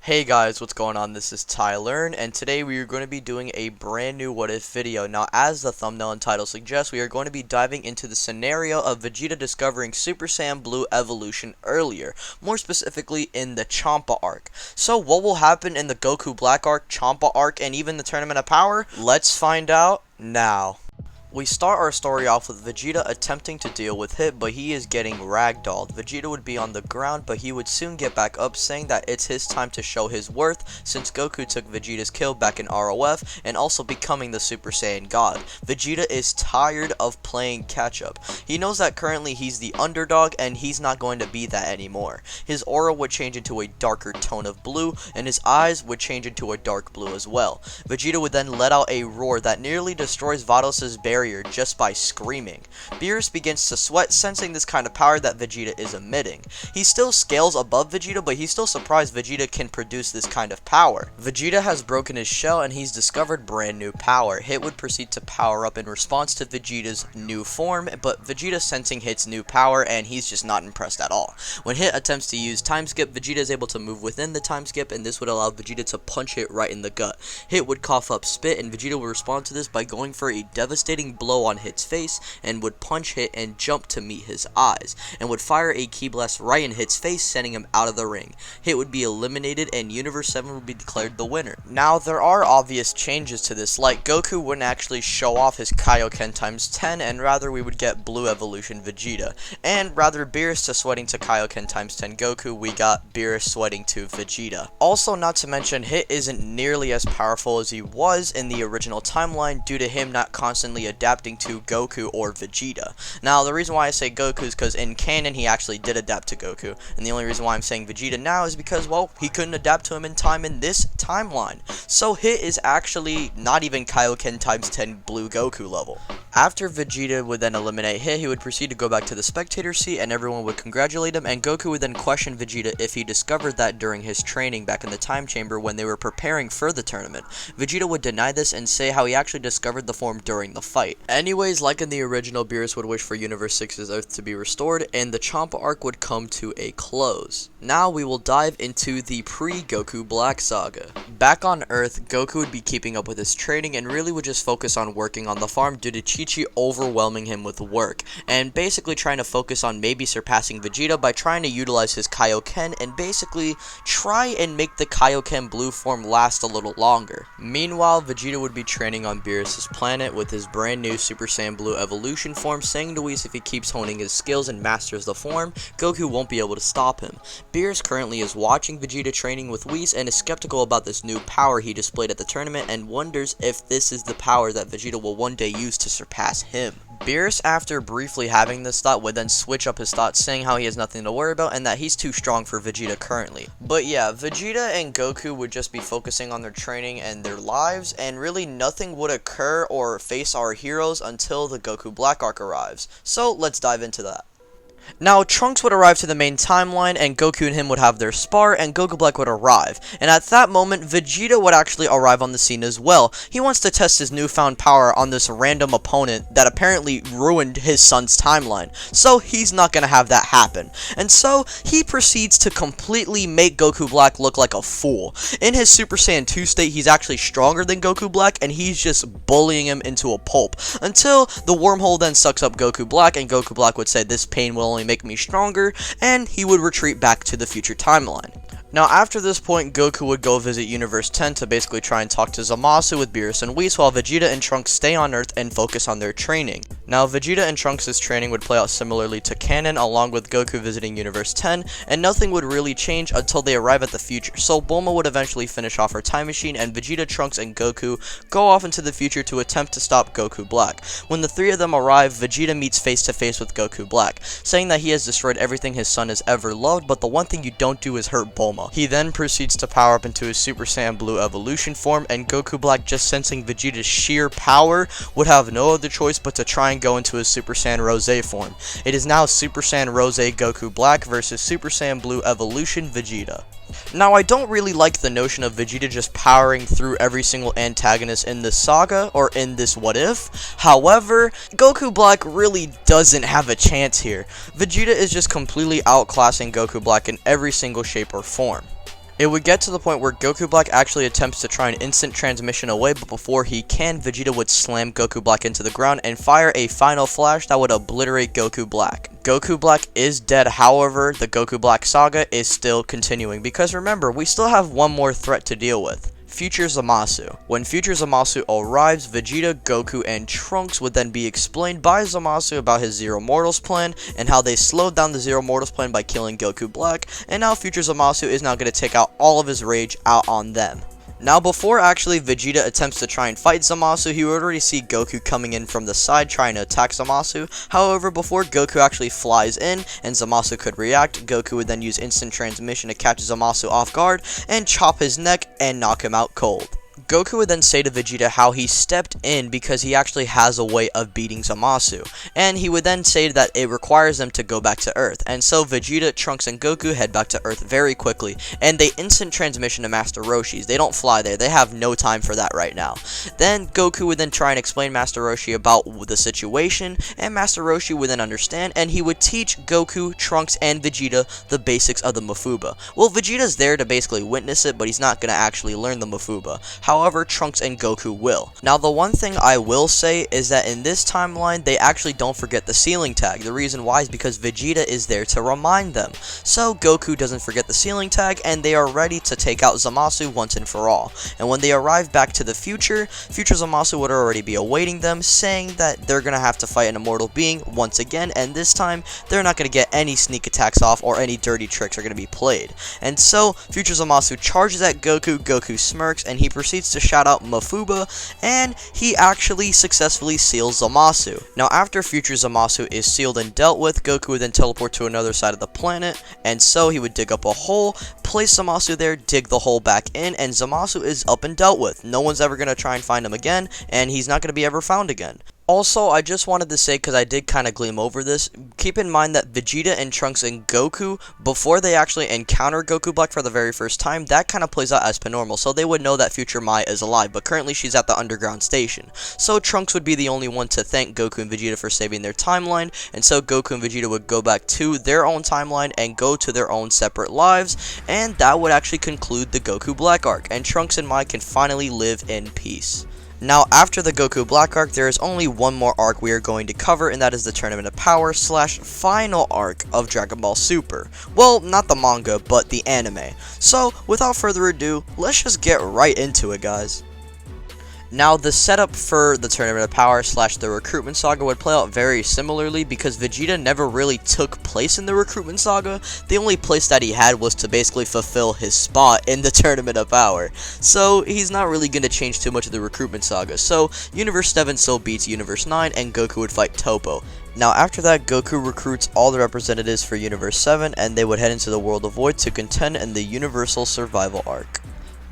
Hey guys, what's going on? This is Tyler, and today we are going to be doing a brand new what if video. Now, as the thumbnail and title suggest, we are going to be diving into the scenario of Vegeta discovering Super Saiyan Blue evolution earlier, more specifically in the Champa arc. So, what will happen in the Goku Black arc, Champa arc, and even the Tournament of Power? Let's find out now. We start our story off with Vegeta attempting to deal with Hit, but he is getting ragdolled. Vegeta would be on the ground, but he would soon get back up, saying that it's his time to show his worth, since Goku took Vegeta's kill back in ROF, and also becoming the Super Saiyan God. Vegeta is tired of playing catch-up. He knows that currently he's the underdog, and he's not going to be that anymore. His aura would change into a darker tone of blue, and his eyes would change into a dark blue as well. Vegeta would then let out a roar that nearly destroys Vados' barrier just by screaming. Beerus begins to sweat, sensing this kind of power that Vegeta is emitting. He still scales above Vegeta, but he's still surprised Vegeta can produce this kind of power. Vegeta has broken his shell and he's discovered brand new power. Hit would proceed to power up in response to Vegeta's new form, but Vegeta sensing Hit's new power and he's just not impressed at all. When Hit attempts to use time skip, Vegeta is able to move within the time skip, and this would allow Vegeta to punch Hit right in the gut. Hit would cough up spit, and Vegeta would respond to this by going for a devastating blow on Hit's face, and would punch Hit and jump to meet his eyes, and would fire a ki blast right in Hit's face, sending him out of the ring. Hit would be eliminated and Universe 7 would be declared the winner. Now, there are obvious changes to this, like Goku wouldn't actually show off his Kaioken times 10, and rather we would get Blue Evolution Vegeta. And rather Beerus to sweating to Kaioken times 10 Goku, we got Beerus sweating to Vegeta. Also, not to mention, Hit isn't nearly as powerful as he was in the original timeline due to him not constantly adapting to Goku or Vegeta. Now, the reason why I say Goku is because in canon he actually did adapt to Goku, and the only reason why I'm saying Vegeta now is because, well, he couldn't adapt to him in time in this timeline. So Hit is actually not even Kaioken times 10 Blue Goku level. After Vegeta would then eliminate Hit, he would proceed to go back to the spectator seat and everyone would congratulate him, and Goku would then question Vegeta if he discovered that during his training back in the time chamber when they were preparing for the tournament. Vegeta would deny this and say how he actually discovered the form during the fight. Anyways, like in the original, Beerus would wish for Universe 6's Earth to be restored, and the Champa arc would come to a close. Now we will dive into the pre-Goku Black saga. Back on Earth, Goku would be keeping up with his training and really would just focus on working on the farm due to Chi-Chi overwhelming him with work, and basically trying to focus on maybe surpassing Vegeta by trying to utilize his Kaioken and basically try and make the Kaioken Blue form last a little longer. Meanwhile, Vegeta would be training on Beerus' planet with his brand new Super Saiyan Blue evolution form, saying to Whis if he keeps honing his skills and masters the form, Goku won't be able to stop him. Beerus currently is watching Vegeta training with Whis and is skeptical about this new power he displayed at the tournament and wonders if this is the power that Vegeta will one day use to surpass him. Beerus, after briefly having this thought, would then switch up his thoughts, saying how he has nothing to worry about and that he's too strong for Vegeta currently. But yeah, Vegeta and Goku would just be focusing on their training and their lives, and really nothing would occur or face our heroes until the Goku Black arc arrives. So let's dive into that. Now, Trunks would arrive to the main timeline, and Goku and him would have their spar, and Goku Black would arrive. And at that moment, Vegeta would actually arrive on the scene as well. He wants to test his newfound power on this random opponent that apparently ruined his son's timeline. So, he's not gonna have that happen. And so, he proceeds to completely make Goku Black look like a fool. In his Super Saiyan 2 state, he's actually stronger than Goku Black, and he's just bullying him into a pulp. Until the wormhole then sucks up Goku Black, and Goku Black would say, "This pain will only make me stronger," and he would retreat back to the future timeline. Now, after this point, Goku would go visit Universe 10 to basically try and talk to Zamasu with Beerus and Whis, while Vegeta and Trunks stay on Earth and focus on their training. Now, Vegeta and Trunks' training would play out similarly to canon, along with Goku visiting Universe 10, and nothing would really change until they arrive at the future. So, Bulma would eventually finish off her time machine, and Vegeta, Trunks, and Goku go off into the future to attempt to stop Goku Black. When the three of them arrive, Vegeta meets face to face with Goku Black, saying that he has destroyed everything his son has ever loved, but the one thing you don't do is hurt Bulma. He then proceeds to power up into his Super Saiyan Blue evolution form, and Goku Black, just sensing Vegeta's sheer power, would have no other choice but to try and go into his Super Saiyan Rose form. It is now Super Saiyan Rose Goku Black versus Super Saiyan Blue evolution Vegeta. Now, I don't really like the notion of Vegeta just powering through every single antagonist in this saga, or in this what if. However, Goku Black really doesn't have a chance here. Vegeta is just completely outclassing Goku Black in every single shape or form. It would get to the point where Goku Black actually attempts to try an instant transmission away, but before he can, Vegeta would slam Goku Black into the ground and fire a final flash that would obliterate Goku Black. Goku Black is dead, however, the Goku Black saga is still continuing, because remember, we still have one more threat to deal with. Future Zamasu. When Future Zamasu arrives, Vegeta, Goku, and Trunks would then be explained by Zamasu about his Zero Mortals plan, and how they slowed down the Zero Mortals plan by killing Goku Black, and now Future Zamasu is now going to take out all of his rage out on them. Now, before actually Vegeta attempts to try and fight Zamasu, he would already see Goku coming in from the side trying to attack Zamasu. However, before Goku actually flies in and Zamasu could react, Goku would then use instant transmission to catch Zamasu off guard and chop his neck and knock him out cold. Goku would then say to Vegeta how he stepped in because he actually has a way of beating Zamasu, and he would then say that it requires them to go back to Earth, and so Vegeta, Trunks, and Goku head back to Earth very quickly, and they instant transmission to Master Roshi's. They don't fly there, they have no time for that right now. Then Goku would then try and explain Master Roshi about the situation, and Master Roshi would then understand, and he would teach Goku, Trunks, and Vegeta the basics of the Mafuba. Well, Vegeta's there to basically witness it, but he's not going to actually learn the Mafuba. However, Trunks and Goku will. Now, the one thing I will say is that in this timeline, they actually don't forget the ceiling tag. The reason why is because Vegeta is there to remind them. So Goku doesn't forget the ceiling tag, and they are ready to take out Zamasu once and for all. And when they arrive back to the future, Future Zamasu would already be awaiting them, saying that they're going to have to fight an immortal being once again, and this time, they're not going to get any sneak attacks off or any dirty tricks are going to be played. And so, Future Zamasu charges at Goku, Goku smirks, and he proceeds to shout out Mafuba, and he actually successfully seals Zamasu. Now, after Future Zamasu is sealed and dealt with, Goku would then teleport to another side of the planet, and so he would dig up a hole, place Zamasu there, dig the hole back in, and Zamasu is up and dealt with. No one's ever going to try and find him again, and he's not going to be ever found again. Also, I just wanted to say, because I did kind of gleam over this, keep in mind that Vegeta and Trunks and Goku, before they actually encounter Goku Black for the very first time, that kind of plays out as per normal, so they would know that Future Mai is alive, but currently she's at the underground station. So Trunks would be the only one to thank Goku and Vegeta for saving their timeline, and so Goku and Vegeta would go back to their own timeline and go to their own separate lives, and that would actually conclude the Goku Black arc, and Trunks and Mai can finally live in peace. Now, after the Goku Black arc, there is only one more arc we are going to cover, and that is the Tournament of Power / final arc of Dragon Ball Super. Well, not the manga, but the anime. So, without further ado, let's just get right into it, guys. Now, the setup for the Tournament of Power / the Recruitment Saga would play out very similarly because Vegeta never really took place in the Recruitment Saga. The only place that he had was to basically fulfill his spot in the Tournament of Power. So, he's not really going to change too much of the Recruitment Saga. So, Universe 7 still beats Universe 9 and Goku would fight Toppo. Now, after that, Goku recruits all the representatives for Universe 7 and they would head into the World of Void to contend in the Universal Survival arc.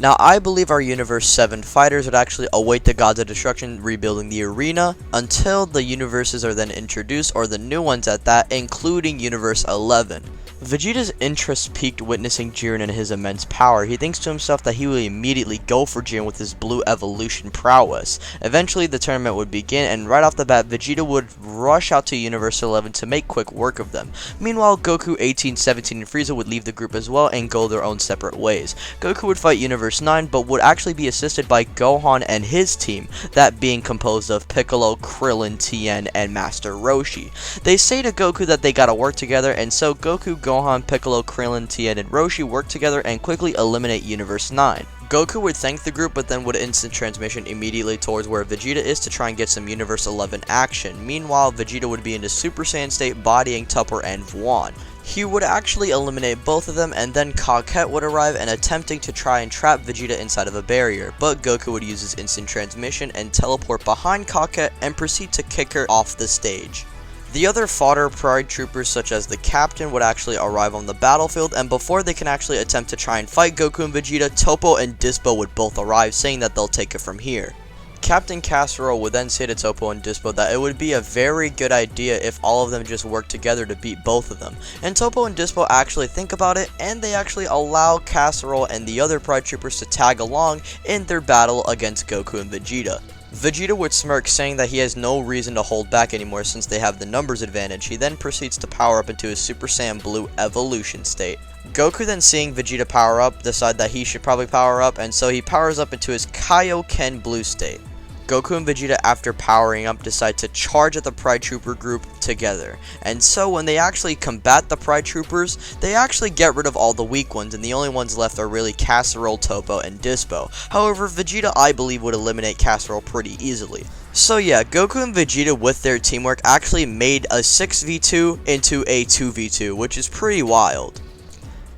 Now, I believe our Universe 7 fighters would actually await the Gods of Destruction rebuilding the arena until the universes are then introduced, or the new ones at that, including Universe 11. Vegeta's interest peaked witnessing Jiren and his immense power. He thinks to himself that he will immediately go for Jiren with his blue evolution prowess. Eventually, the tournament would begin, and right off the bat, Vegeta would rush out to Universe 11 to make quick work of them. Meanwhile, Goku, 18, 17, and Frieza would leave the group as well and go their own separate ways. Goku would fight Universe 9, but would actually be assisted by Gohan and his team, that being composed of Piccolo, Krillin, Tien, and Master Roshi. They say to Goku that they gotta work together, and so Goku, Gohan, Piccolo, Krillin, Tien, and Roshi work together and quickly eliminate Universe 9. Goku would thank the group, but then would instant transmission immediately towards where Vegeta is to try and get some Universe 11 action. Meanwhile, Vegeta would be in a Super Saiyan state, bodying Tupper and Vuan. He would actually eliminate both of them, and then Coquette would arrive and attempting to try and trap Vegeta inside of a barrier, but Goku would use his instant transmission and teleport behind Coquette and proceed to kick her off the stage. The other fodder Pride Troopers such as the Captain would actually arrive on the battlefield, and before they can actually attempt to try and fight Goku and Vegeta, Toppo and Dispo would both arrive, saying that they'll take it from here. Captain Casserole would then say to Toppo and Dispo that it would be a very good idea if all of them just worked together to beat both of them. And Toppo and Dispo actually think about it, and they actually allow Casserole and the other Pride Troopers to tag along in their battle against Goku and Vegeta. Vegeta would smirk, saying that he has no reason to hold back anymore since they have the numbers advantage. He then proceeds to power up into his Super Saiyan Blue evolution state. Goku, then seeing Vegeta power up, decides that he should probably power up, and so he powers up into his Kaioken Blue state. Goku and Vegeta, after powering up, decide to charge at the Pride Trooper group together. And so when they actually combat the Pride Troopers, they actually get rid of all the weak ones, and the only ones left are really Casserole, Topo, and Dispo. However, Vegeta, I believe, would eliminate Casserole pretty easily. So yeah, Goku and Vegeta, with their teamwork, actually made a 6v2 into a 2v2, which is pretty wild.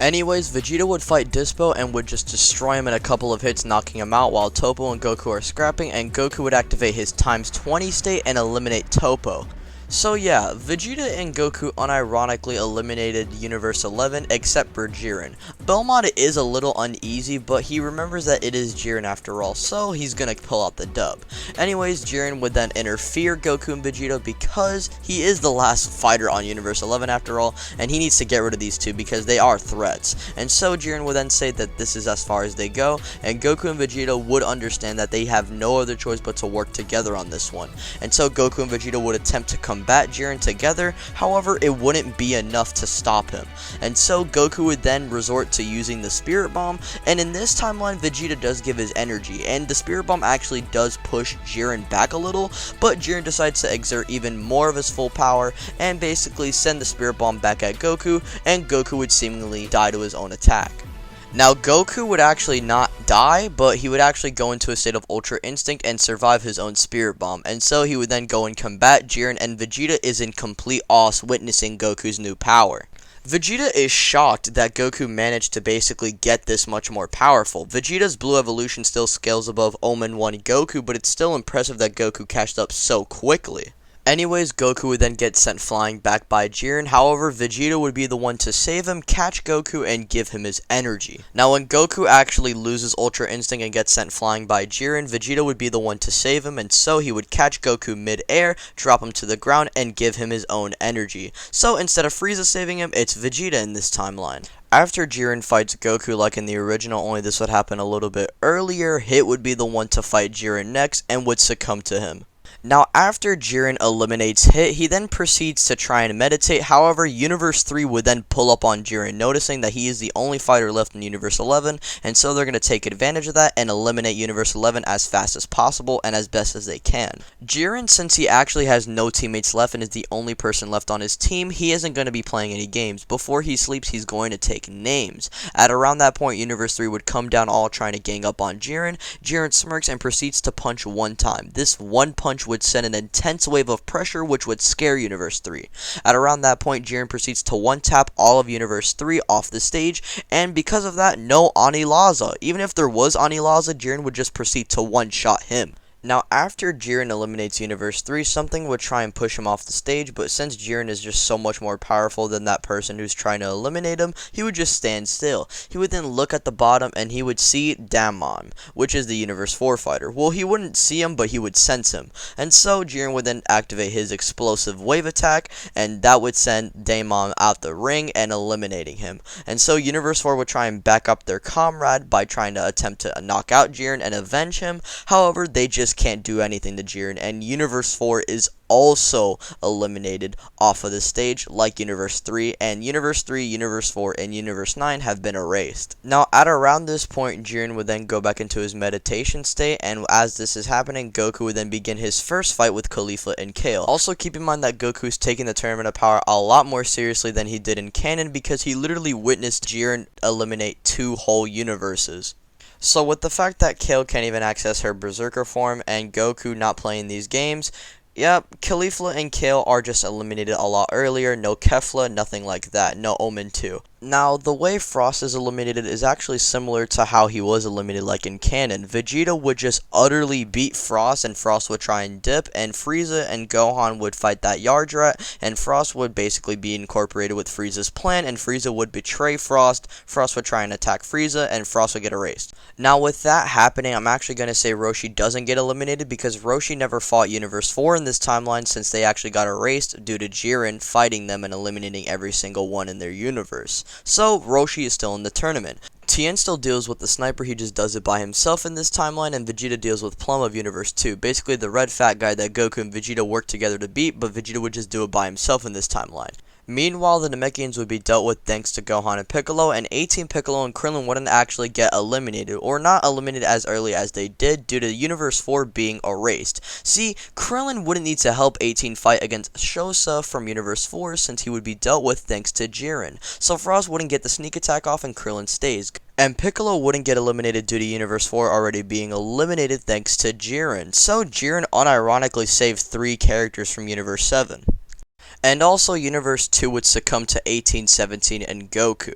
Anyways, Vegeta would fight Dispo and would just destroy him in a couple of hits, knocking him out, while Topo and Goku are scrapping, and Goku would activate his times 20 state and eliminate Topo. So yeah, Vegeta and Goku unironically eliminated Universe 11 except for Jiren. Belmont is a little uneasy, but he remembers that it is Jiren after all, so he's gonna pull out the dub. Anyways, Jiren would then interfere Goku and Vegeta because he is the last fighter on Universe 11 after all, and he needs to get rid of these two because they are threats. And so Jiren would then say that this is as far as they go, and Goku and Vegeta would understand that they have no other choice but to work together on this one. And so Goku and Vegeta would attempt to combat Jiren together, however it wouldn't be enough to stop him. And so Goku would then resort to using the Spirit Bomb, and in this timeline Vegeta does give his energy, and the Spirit Bomb actually does push Jiren back a little, but Jiren decides to exert even more of his full power and basically send the Spirit Bomb back at Goku, and Goku would seemingly die to his own attack. Now, Goku would actually not die, but he would actually go into a state of Ultra Instinct and survive his own Spirit Bomb, and so he would then go and combat Jiren, and Vegeta is in complete awe witnessing Goku's new power. Vegeta is shocked that Goku managed to basically get this much more powerful. Vegeta's blue evolution still scales above Omen 1 Goku, but it's still impressive that Goku catched up so quickly. Anyways, Goku would then get sent flying back by Jiren, however, Vegeta would be the one to save him, catch Goku, and give him his energy. Now, when Goku actually loses Ultra Instinct and gets sent flying by Jiren, Vegeta would be the one to save him, and so he would catch Goku mid-air, drop him to the ground, and give him his own energy. So, instead of Frieza saving him, it's Vegeta in this timeline. After Jiren fights Goku like in the original, only this would happen a little bit earlier, Hit would be the one to fight Jiren next, and would succumb to him. Now, after Jiren eliminates Hit, he then proceeds to try and meditate. However, Universe 3 would then pull up on Jiren, noticing that he is the only fighter left in Universe 11, and so they're going to take advantage of that and eliminate Universe 11 as fast as possible and as best as they can. Jiren, since he actually has no teammates left and is the only person left on his team, he isn't going to be playing any games. Before he sleeps, he's going to take names. At around that point, Universe 3 would come down all trying to gang up on Jiren. Jiren smirks and proceeds to punch one time. This one punch would send an intense wave of pressure which would scare Universe 3. At around that point, Jiren proceeds to one-tap all of Universe 3 off the stage, and because of that, no Anilaza. Even if there was Anilaza, Jiren would just proceed to one-shot him. Now, after Jiren eliminates Universe 3, something would try and push him off the stage, but since Jiren is just so much more powerful than that person who's trying to eliminate him, he would just stand still. He would then look at the bottom, and he would see Damon, which is the Universe 4 fighter. Well, he wouldn't see him, but he would sense him. And so, Jiren would then activate his explosive wave attack, and that would send Damon out the ring and eliminating him. And so, Universe 4 would try and back up their comrade by trying to attempt to knock out Jiren and avenge him. However, they just can't do anything to Jiren, and Universe 4 is also eliminated off of the stage like Universe 3, and Universe 3, Universe 4, and Universe 9 have been erased. Now, at around this point, Jiren would then go back into his meditation state, and as this is happening, Goku would then begin his first fight with Caulifla and Kale. Also, keep in mind that Goku's taking the Tournament of Power a lot more seriously than he did in canon, because he literally witnessed Jiren eliminate 2 whole universes. So with the fact that Kale can't even access her Berserker form and Goku not playing these games, yep, Caulifla and Kale are just eliminated a lot earlier. No Kefla, nothing like that. No Omen 2. Now, the way Frost is eliminated is actually similar to how he was eliminated like in canon. Vegeta would just utterly beat Frost, and Frost would try and dip, and Frieza and Gohan would fight that Yardrat, and Frost would basically be incorporated with Frieza's plan, and Frieza would betray Frost. Frost would try and attack Frieza, and Frost would get erased. Now, with that happening, I'm actually going to say Roshi doesn't get eliminated, because Roshi never fought Universe 4 in this timeline, since they actually got erased due to Jiren fighting them and eliminating every single one in their universe. So, Roshi is still in the tournament. Tien still deals with the sniper, he just does it by himself in this timeline, and Vegeta deals with Plum of Universe 2. Basically the red fat guy that Goku and Vegeta work together to beat, but Vegeta would just do it by himself in this timeline. Meanwhile, the Namekians would be dealt with thanks to Gohan and Piccolo, and 18 Piccolo and Krillin wouldn't actually get eliminated, or not eliminated as early as they did due to Universe 4 being erased. See, Krillin wouldn't need to help 18 fight against Shosa from Universe 4 since he would be dealt with thanks to Jiren, so Frost wouldn't get the sneak attack off and Krillin stays. And Piccolo wouldn't get eliminated due to Universe 4 already being eliminated thanks to Jiren, so Jiren unironically saved 3 characters from Universe 7. And also Universe 2 would succumb to 18, 17, and Goku.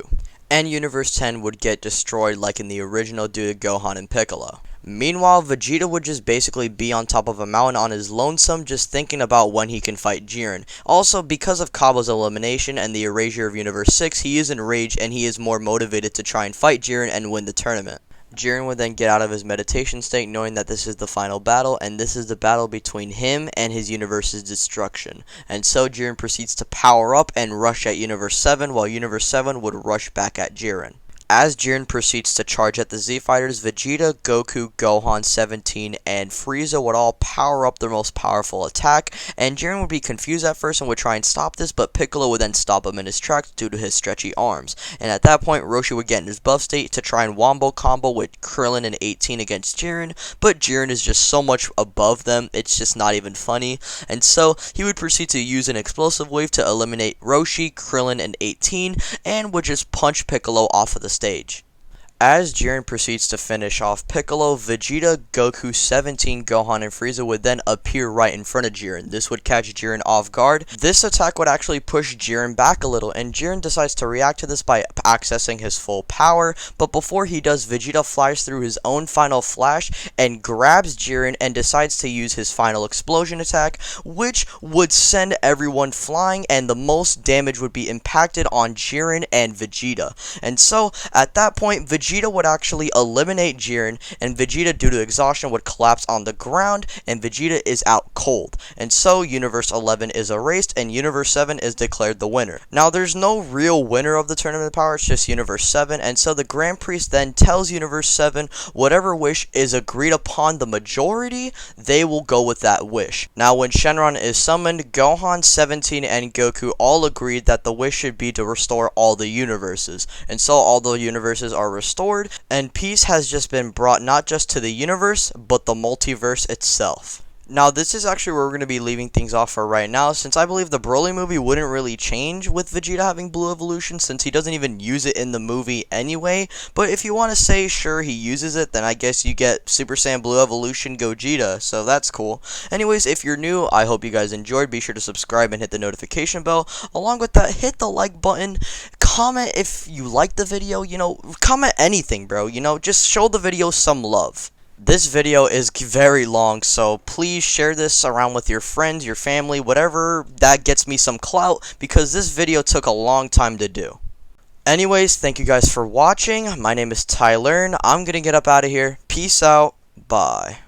And Universe 10 would get destroyed like in the original due to Gohan and Piccolo. Meanwhile, Vegeta would just basically be on top of a mountain on his lonesome just thinking about when he can fight Jiren. Also, because of Kaba's elimination and the erasure of Universe 6, he is enraged and he is more motivated to try and fight Jiren and win the tournament. Jiren would then get out of his meditation state knowing that this is the final battle, and this is the battle between him and his universe's destruction. And so Jiren proceeds to power up and rush at Universe 7, while Universe 7 would rush back at Jiren. As Jiren proceeds to charge at the Z Fighters, Vegeta, Goku, Gohan, 17, and Frieza would all power up their most powerful attack, and Jiren would be confused at first and would try and stop this, but Piccolo would then stop him in his tracks due to his stretchy arms. And at that point, Roshi would get in his buff state to try and wombo combo with Krillin and 18 against Jiren, but Jiren is just so much above them, it's just not even funny, and so he would proceed to use an explosive wave to eliminate Roshi, Krillin, and 18, and would just punch Piccolo off of the stage. As Jiren proceeds to finish off Piccolo, Vegeta, Goku, 17, Gohan, and Frieza would then appear right in front of Jiren. This would catch Jiren off guard. This attack would actually push Jiren back a little, and Jiren decides to react to this by accessing his full power, but before he does, Vegeta flies through his own final flash and grabs Jiren and decides to use his final explosion attack, which would send everyone flying, and the most damage would be impacted on Jiren and Vegeta. And so, at that point, Vegeta would actually eliminate Jiren, and Vegeta, due to exhaustion, would collapse on the ground, and Vegeta is out cold. And so, Universe 11 is erased, and Universe 7 is declared the winner. Now, there's no real winner of the Tournament of Power, it's just Universe 7, and so the Grand Priest then tells Universe 7 whatever wish is agreed upon the majority, they will go with that wish. Now, when Shenron is summoned, Gohan, 17, and Goku all agreed that the wish should be to restore all the universes. And so, all the universes are restored, and peace has just been brought not just to the universe, but the multiverse itself. Now, this is actually where we're going to be leaving things off for right now, since I believe the Broly movie wouldn't really change with Vegeta having Blue Evolution, since he doesn't even use it in the movie anyway. But if you want to say, sure, he uses it, then I guess you get Super Saiyan Blue Evolution Gogeta, so that's cool. Anyways, if you're new, I hope you guys enjoyed. Be sure to subscribe and hit the notification bell. Along with that, hit the like button. Comment if you like the video, comment anything, bro, just show the video some love. This video is very long, so please share this around with your friends, your family, whatever that gets me some clout, because this video took a long time to do. Anyways, thank you guys for watching. My name is Tyler. I'm gonna get up out of here. Peace out. Bye.